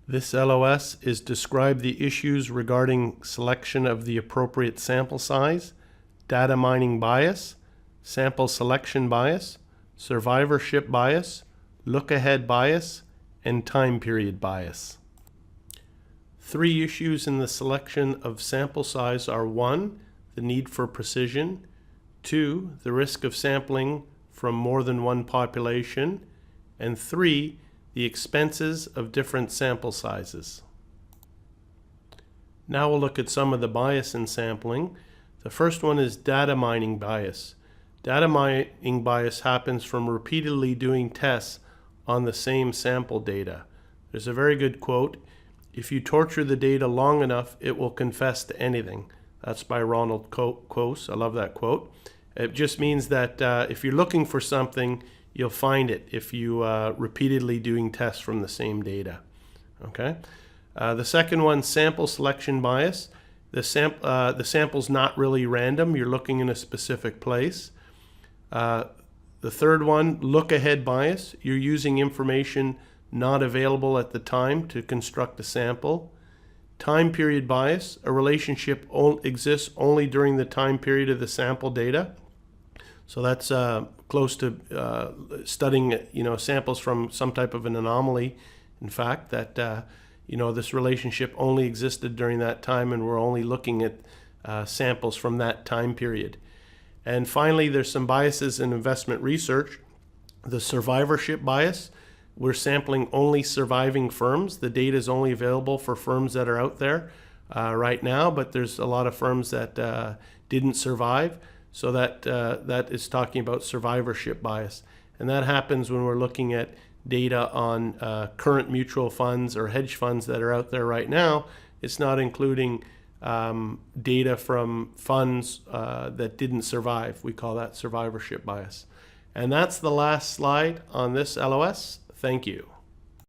This LOS is describe the issues regarding selection of the appropriate sample size, data mining bias, sample selection bias, survivorship bias, look-ahead bias, and time period bias. 3 issues in the selection of sample size are 1, the need for precision, 2, the risk of sampling from more than one population, and 3, the expenses of different sample sizes. Now we'll look at some of the bias in sampling. The first one is data mining bias. Data mining bias happens from repeatedly doing tests on the same sample data. There's a very good quote, "If you torture the data long enough, it will confess to anything." That's by Ronald Coase. I love that quote. It just means that if you're looking for something, you'll find it if you repeatedly doing tests from the same data. Okay. The second one, sample selection bias. The sample's not really random. You're looking in a specific place. The third one, look-ahead bias. You're using information not available at the time to construct a sample. Time period bias. A relationship exists only during the time period of the sample data. So that's close to studying, samples from some type of an anomaly. In fact, that this relationship only existed during that time, and we're only looking at samples from that time period. And finally, there's some biases in investment research. The survivorship bias. We're sampling only surviving firms. The data is only available for firms that are out there right now, but there's a lot of firms that didn't survive. So that is talking about survivorship bias. And that happens when we're looking at data on current mutual funds or hedge funds that are out there right now. It's not including data from funds that didn't survive. We call that survivorship bias. And that's the last slide on this LOS. Thank you.